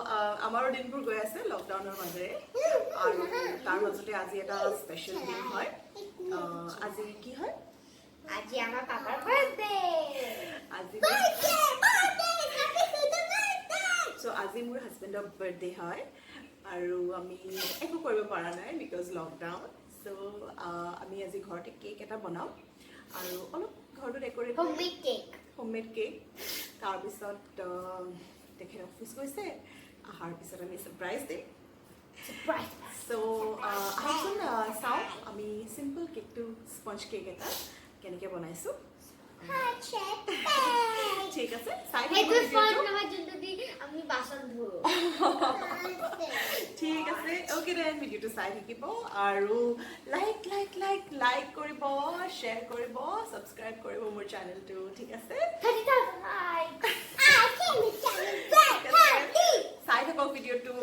আমাৰো দিনবোৰ গৈ আছে লকডাউনৰ মাজেৰে আৰু তাৰ মাজতে আজি এটা স্পেচিয়েল দিন হয় আজি কি হয় আজি আমাৰ পাপাৰ বাৰ্থডে আজি সো আজি মোৰ হাজবেণ্ডৰ বাৰ্থডে হয় আৰু আমি একো কৰিব পৰা নাই বিকজ লকডাউন সো আমি আজি ঘৰতে কেক এটা বনাম আৰু অলপ ঘৰটো ডেকোৰেট হোমমেড কেক তাৰপিছত তেখেত অফিচ গৈছে অহাৰ পিছত আমি সাৰপ্ৰাইজ দিম সো আহকচোন চাওঁ আমি চিম্পল কেকটো স্পঞ্জ কেক এটা কেনেকৈ বনাইছোঁ ঠিক আছে চাই ঠিক আছে অ'কে দেন ভিডিঅ'টো চাই থাকিব আৰু লাইক কৰিব শ্বেয়াৰ কৰিব ছাবস্ক্ৰাইব কৰিব মোৰ চেনেলটো ঠিক আছে চাই থাকক ভিডিঅ'টো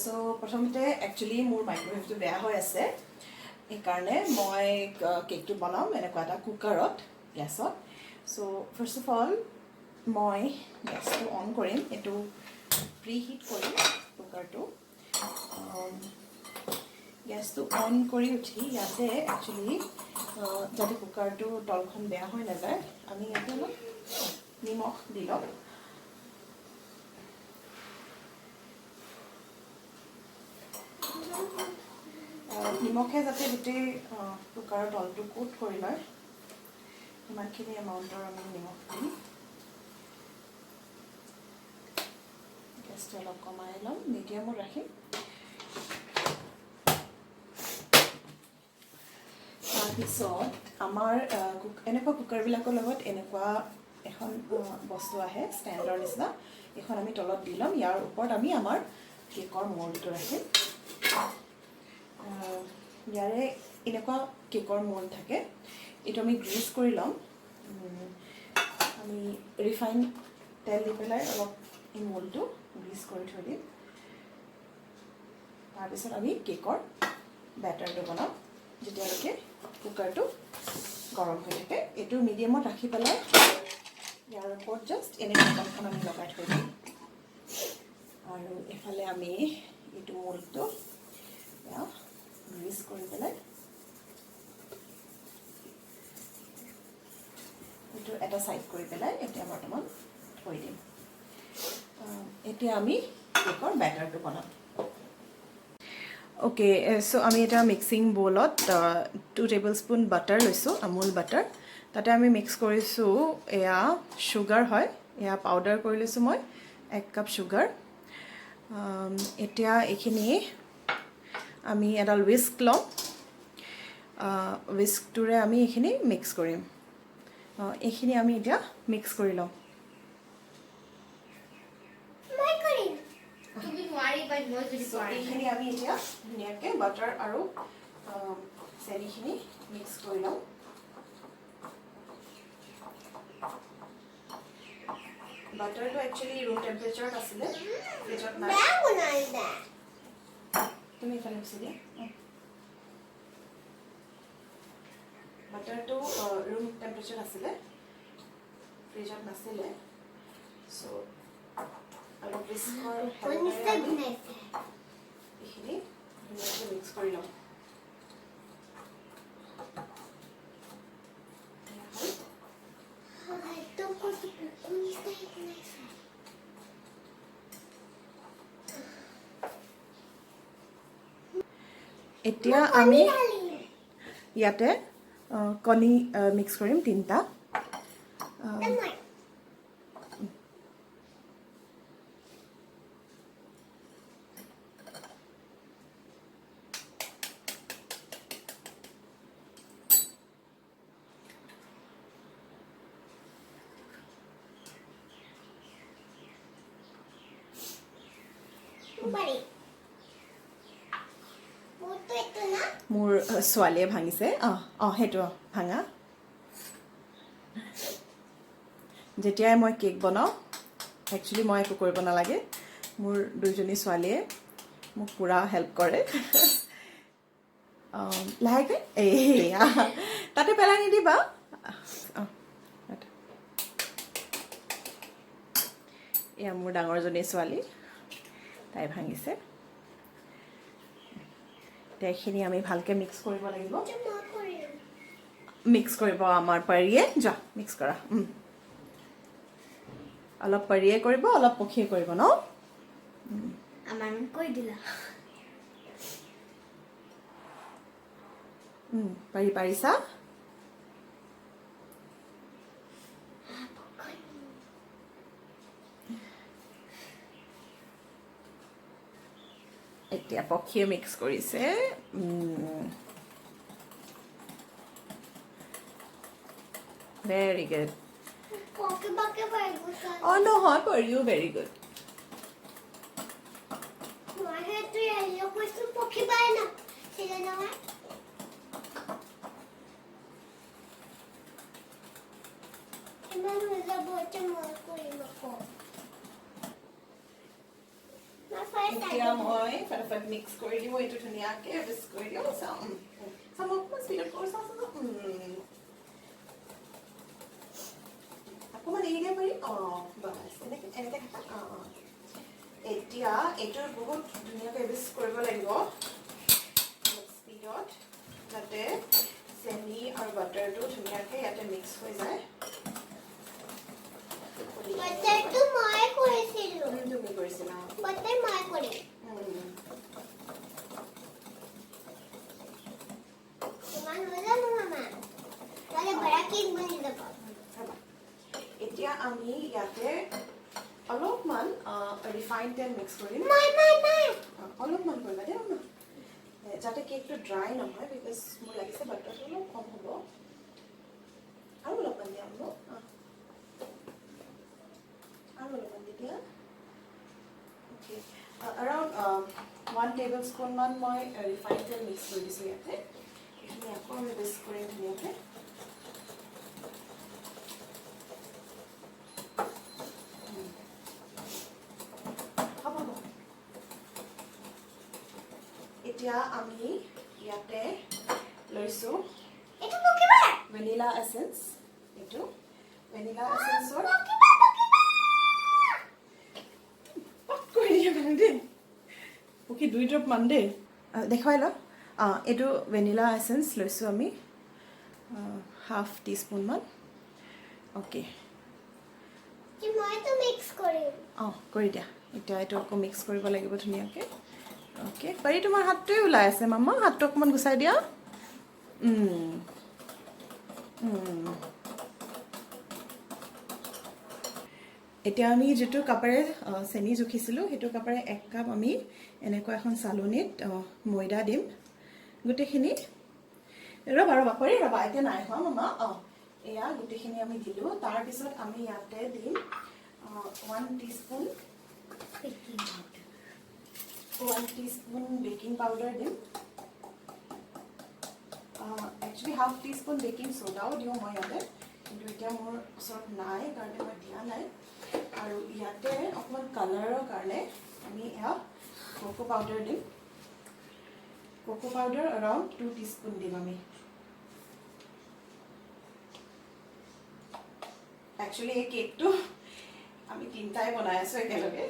সো প্ৰথমতে একচুৱেলি মোৰ মাইক্ৰ'ৱেভটো বেয়া হৈ আছে সেইকাৰণে মই কেকটো বনাম এনেকুৱা এটা কুকাৰত গেছত সো ফাৰ্ষ্ট অফ অল মই গেছটো অন কৰিম এইটো প্ৰি হিট কৰিম কুকাৰটো গেছটো অন কৰি উঠি ইয়াতে একচুৱেলি যাতে কুকাৰটো তলখন বেয়া হৈ নাযায় আমি ইয়াতে অলপ নিমখ দি লওঁ নিমখে যাতে গোটেই কুকাৰৰ তলটো কোট কৰি লয় সিমানখিনি এমাউণ্টৰ আমি নিমখ দিম গেছটো অলপ কমাই ল'ম মিডিয়ামত ৰাখিম তাৰপিছত আমাৰ এনেকুৱা কুকাৰবিলাকৰ লগত এনেকুৱা এখন বস্তু আহে ষ্টেণ্ডৰ নিচিনা এইখন আমি তলত দি ল'ম ইয়াৰ ওপৰত আমি আমাৰ কেকৰ মল্ডটো ৰাখিম ইয়াৰে এনেকুৱা কেকৰ মল্ড থাকে এইটো আমি গ্ৰীজ কৰি ল'ম আমি ৰিফাইন তেল দি পেলাই অলপ এই মল্ডটো গ্ৰীজ কৰি থৈ দিম তাৰপিছত আমি কেকৰ বেটাৰটো বনাম যেতিয়ালৈকে কুকাৰটো গৰম হৈ থাকে এইটো মিডিয়ামত ৰাখি পেলাই ইয়াৰ ওপৰত জাষ্ট এনে ঢাকনখন আমি লগাই থৈ দিম আৰু এফালে আমি এইটো মল্ডটো গ্ৰীজ কৰি পেলাই এইটো এটা ছাইড কৰি পেলাই এতিয়া বৰ্তমান থৈ দিম এতিয়া আমি কেকৰ বেটাৰটো বনাম অ'কে সো আমি এটা মিক্সিং বলত 2 টেবুলস্পুন বাটাৰ লৈছোঁ আমুল বাটাৰ তাতে আমি মিক্স কৰিছোঁ এয়া চুগাৰ হয় এয়া পাউডাৰ কৰি লৈছোঁ মই 1 কাপ চুগাৰ এতিয়া এইখিনি আমি এডাল হুইস্ক ল'ম হুইস্কটোৰে আমি এইখিনি মিক্স কৰিম এইখিনি আমি এতিয়া মিক্স কৰি ল'ম এইখিনি আমি এতিয়া ধুনীয়াকৈ বাটাৰ আৰু চেনিখিনি মিক্স কৰি ল'ম বাটাৰটো একচুৱেলি ৰুম টেম্পাৰেচাৰত আছিলে ফ্ৰিজত নাই তুমি এইফালে গুচি দিয়া বাটাৰটো ৰুম টেম্পাৰেচাৰ আছিলে ফ্ৰিজত নাছিলে চ' আৰু বিস্কৰ এইখিনি ধুনীয়াকৈ মিক্স কৰি ল'ম এতিয়া আমি ইয়াতে কণী মিক্স কৰিম 3টা মোৰ ছোৱালীয়ে ভাঙিছে সেইটো ভাঙা যেতিয়াই মই কেক বনাওঁ একচুৱেলি মই একো কৰিব নালাগে মোৰ দুইজনী ছোৱালীয়ে মোক পুৰা হেল্প কৰে লাহেকৈ এইয়া তাতে পেলাই নিদিবা এয়া মোৰ ডাঙৰজনী ছোৱালী তাই ভাঙিছে এতিয়া এইখিনি আমি ভালকৈ মিক্স কৰিব লাগিব মিক্স কৰিব আমাৰ পাৰিয়ে যা মিক্স কৰা অলপ পাৰিয়ে কৰিব অলপ পখিয়ে কৰিব ন আমাৰ কৈ দিলা পাৰিছা এতিয়া পখিয়ে মিক্স কৰিছে ভেৰি গুড অঁ নহয় পৰিও ভেৰি গুড এতিয়া মই ফটাফট মিক্স কৰি দিওঁ এইটো ধুনীয়াকৈ মিক্স কৰি দিওঁ অকণমান স্পীডত কৰোঁ অকণমান এৰি দিব পাৰি বাছ এনেকৈ থাকা এতিয়া এইটো বহুত ধুনীয়াকৈ মিক্স কৰিব লাগিব স্পীডত যাতে চেনি আৰু বাটাৰটো ধুনীয়াকৈ ইয়াতে মিক্স হৈ যায় তুমি কৰিছিলা এতিয়া আমি ইয়াতে অলপমান ৰিফাইন তেল মিক্স কৰিম অলপমান কৰিবা দেই যাতে কেকটো ড্ৰাই নহয় বিকজ মোৰ লাগিছে বাটাৰটো অলপ কম হ'ব আৰু অলপমান দিয়া হ'ব আৰু অলপমান দি দিয়া অ'কে এৰাউণ্ড 1 টেবলস্পুনমান মই ৰিফাইন তেল মিক্স কৰি দিছোঁ ইয়াতে এইখিনি আকৌ আমি মিক্স কৰিম ধুনীয়াকৈ এতিয়া আমি ইয়াতে লৈছোঁ ভেনিলা এচেন্স এইটো ভেনিলা এচেন্সৰ পকি 2 ড্ৰপ মান দেই দেখুৱাই ল এইটো ভেনিলা এচেন্স লৈছোঁ আমি হাফ টিস্পুনমান অ'কে কৰি দিয়া এতিয়া এইটো আকৌ মিক্স কৰিব লাগিব ধুনীয়াকৈ অ'কে পাৰি তোমাৰ হাতটোৱে ওলাই আছে মামা হাতটো অকণমান গুচাই দিয়া এতিয়া আমি যিটো কাপেৰে চেনি জুখিছিলোঁ সেইটো কাপেৰে 1 কাপ আমি এনেকুৱা এখন চালনীত ময়দা দিম গোটেইখিনি ৰ'বা পাৰি ৰ'বা এতিয়া নাই হোৱা মামা এয়া গোটেইখিনি আমি দিলোঁ তাৰপিছত আমি ইয়াতে দিম 1 টিস্পুন বেকিং পাউডাৰ দিম একচুৱেলি হাফ টিস্পুন বেকিং চ'ডাও দিওঁ মই ইয়াতে কিন্তু এতিয়া মোৰ ওচৰত নাই কাৰণে মই দিয়া নাই আৰু ইয়াতে অকণমান কালাৰৰ কাৰণে আমি এয়া কোকো পাউডাৰ দিম কোকো পাউডাৰ এৰাউণ্ড 2 টিস্পুন দিম আমি একচুৱেলি এই কেকটো আমি 3টাই বনাই আছোঁ একেলগে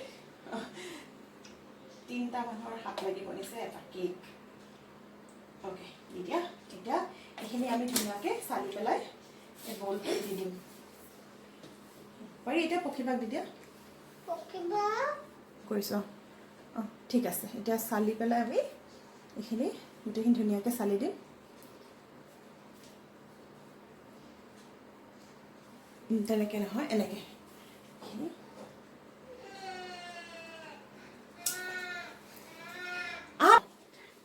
3টা মানুহৰ হাত লাগি বনিছে এটা কেক অ'কে দি দিয়া এতিয়া এইখিনি আমি ধুনীয়াকৈ চালি পেলাই এই বলটো দি দিম পাৰি এতিয়া পখিবাক দি দিয়া কৰিছ ঠিক আছে এতিয়া চালি পেলাই আমি এইখিনি গোটেইখিনি ধুনীয়াকৈ চালি দিম তেনেকৈ নহয় এনেকৈ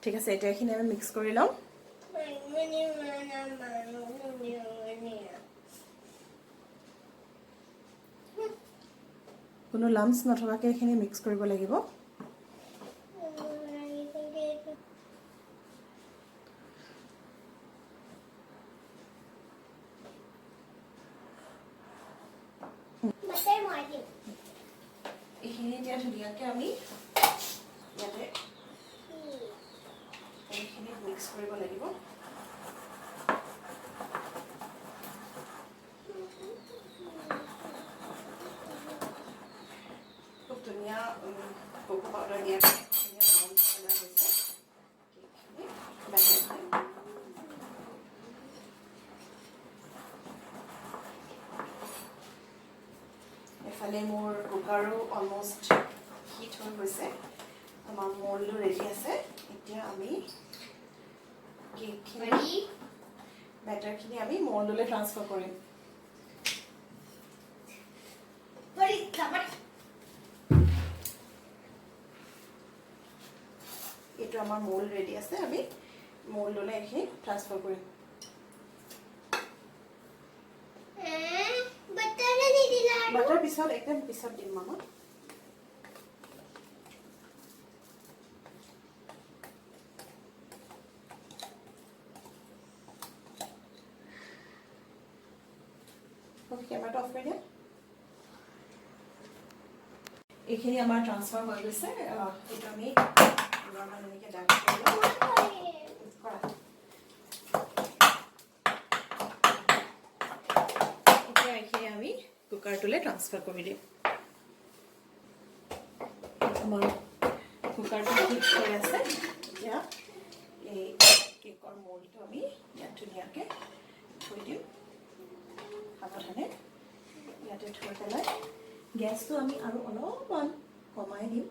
ঠিক আছে এতিয়া এইখিনি আমি মিক্স কৰি লওঁ কোনো লাম্পছ নথকাকৈ এইখিনি মিক্স কৰিব লাগিব এইখিনি এতিয়া ধুনীয়াকৈ আমি ইয়াতে এইখিনি মিক্স কৰিব লাগিব খুব ধুনীয়া কোকো পাউডাৰ দিয়া ধুনীয়া ব্ৰাউন কালাৰ হৈছে এফালে মোৰ কুকাৰো অলমষ্ট হিট হৈ গৈছে আমাৰ মল্ডটো ৰেডি আছে এতিয়া আমি কেকখিনি বেটাৰখিনি আমি মল্ডলৈ ট্ৰান্সফাৰ কৰিম এইটো আমাৰ মল্ড ৰেডি আছে আমি মল্ডলৈ এইখিনি ট্ৰান্সফাৰ কৰিম বাটাৰ পিছত একদম পিছত দিম মামা কেমেৰাটো অফ কৰি দিয়া এইখিনি আমাৰ ট্ৰান্সফাৰ হৈ গৈছে এইটো আমি এনেকৈ ডাক কৰি লওঁ এতিয়া এইখিনি আমি কুকাৰটোলৈ ট্ৰান্সফাৰ কৰি দিম আমাৰ কুকাৰটো হিট হৈ আছে এতিয়া এই কেকৰ মল্ডটো আমি ইয়াত ধুনীয়াকৈ থৈ দিম সাৱধানে ইয়াতে থৈ পেলাই গেছটো আমি আৰু অলপমান কমাই দিম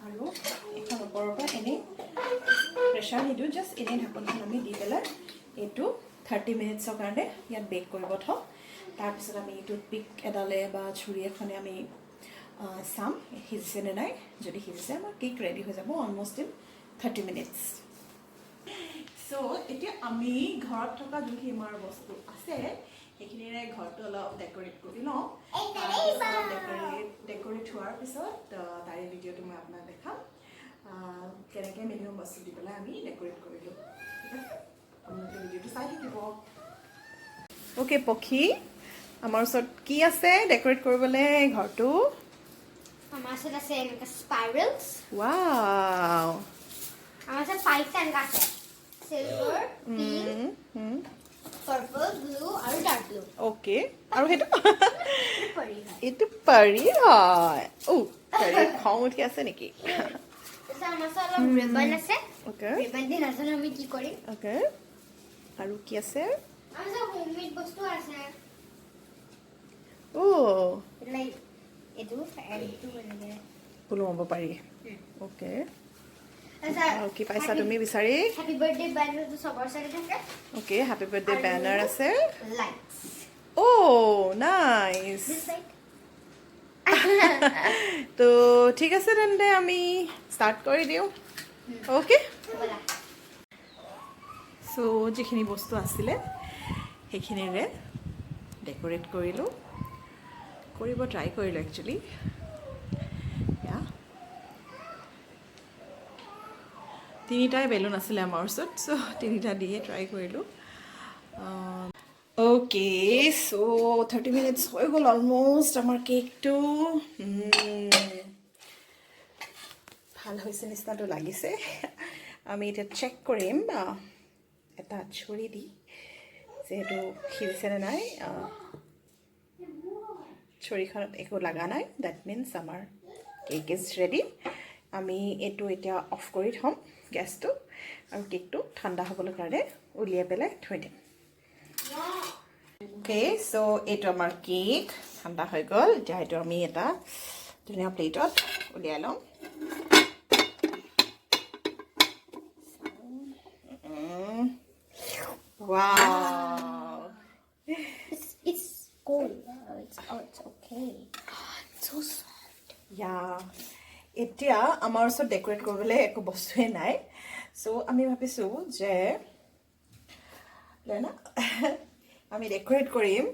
আৰু এখন ওপৰৰ পৰা এনেই প্ৰেছাৰ নিদিওঁ জাষ্ট এনেই ঢাকনখন আমি দি পেলাই এইটো 30 মিনিটছৰ কাৰণে ইয়াত বেক কৰিব থওঁ তাৰপিছত আমি টুথপিক এডালে বা ছুৰী এখনে আমি চাম সিজিছে নে নাই যদি সিজিছে আমাৰ কেক ৰেডি হৈ যাব অলমষ্ট ইন 30 মিনিটছ চ' এতিয়া আমি ঘৰত থকা যোনখিনি আমাৰ বস্তু আছে সেইখিনিৰে ঘৰটো অলপ ডেকৰেট কৰি লওঁ ডেকৰেট হোৱাৰ পিছত তাৰে ভিডিঅ'টো মই আপোনাক দেখাম কেনেকৈ মিনিমাম বস্তু দি পেলাই আমি ডেকৰেট কৰিলোঁ ঠিক আছে আপোনালোকে ভিডিঅ'টো চাই থাকিব অ'কে পক্ষী আমাৰ ওচৰত কি আছে ডেকৰেট কৰিবলৈ ঘৰটো আমাৰ ওচৰত আছে এনেকুৱা স্পাইৰেলছ ৱাও আমাৰ ওচৰত 5টা এনেকুৱা আছে চিলভাৰ পিংক পাৰ্পল ব্লু আৰু ডাৰ্ক ব্লু অ'কে আৰু সেইটো পৰি হয় এইটো পাৰি হয় পাৰি খং উঠি আছে নেকি তাৰপিছত আমাৰ ওচৰত অলপ ৰিবন আছে অ'কে ৰিবন দি নাজানো আমি কি কৰিম অ'কে আৰু কি আছে আমাৰ ওচৰত হোমমেড বস্তু আছে লাইক এইটো এনেকৈ ফুলো হ'ব পাৰি অ'কে তাৰপিছত আৰু কি পাইছা তুমি বিচাৰি হেপী বাৰ্থডে বেনাৰটো চবৰ চাগে থাকে অ'কে হেপী বাৰ্থডে বেনাৰ আছে লাইটছ নাইচ দিছ লাইট তো ঠিক আছে তেন্তে আমি ষ্টাৰ্ট কৰি দিওঁ অ'কে ব'লা চ' যিখিনি বস্তু আছিলে সেইখিনিৰে ডেকৰেট কৰিলোঁ কৰিব ট্ৰাই কৰিলোঁ একচুৱেলি তিনিটাই বেলুন আছিলে আমাৰ ওচৰত চ' তিনিটা দিয়ে ট্ৰাই কৰিলোঁ অ'কে চ' 30 মিনিটছ হৈ গ'ল অলমষ্ট আমাৰ কেকটো ভাল হৈছে নিচিনাটো লাগিছে আমি এতিয়া চেক কৰিম এটা ছুৰী দি যিহেতু সিজিছেনে নাই ছুৰীখনত একো লগা নাই ডেট মিনছ আমাৰ কেক ইজ ৰেডি আমি এইটো এতিয়া অফ কৰি থ'ম গেছটো আৰু কেকটো ঠাণ্ডা হ'বলৈ কাৰণে উলিয়াই পেলাই থৈ দিম অ'কে চ' এইটো আমাৰ কেক ঠাণ্ডা হৈ গ'ল এতিয়া এইটো আমি এটা ধুনীয়া প্লেটত উলিয়াই ল'ম wow it's cold it's okay it's so soft এতিয়া আমাৰ ওচৰত ডেকৰেট কৰিবলৈ একো বস্তুৱে নাই চ' আমি ভাবিছোঁ যে আমি ডেকৰেট কৰিম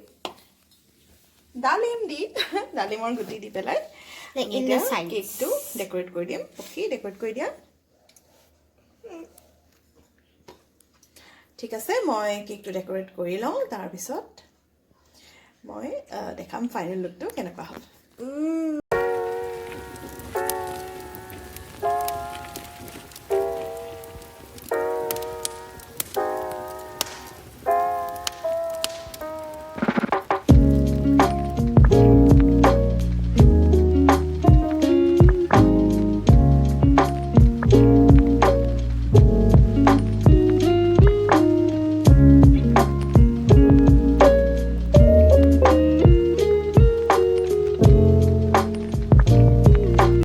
ডালিমৰ গুটি দি পেলাই কেকটো ডেকৰেট কৰি দিম অ'কে ডেকৰেট কৰি দিয়া ঠিক আছে মই কেকটো ডেকৰেট কৰি লওঁ তাৰপিছত মই দেখাম ফাইনেল লুকটো কেনেকুৱা হ'ল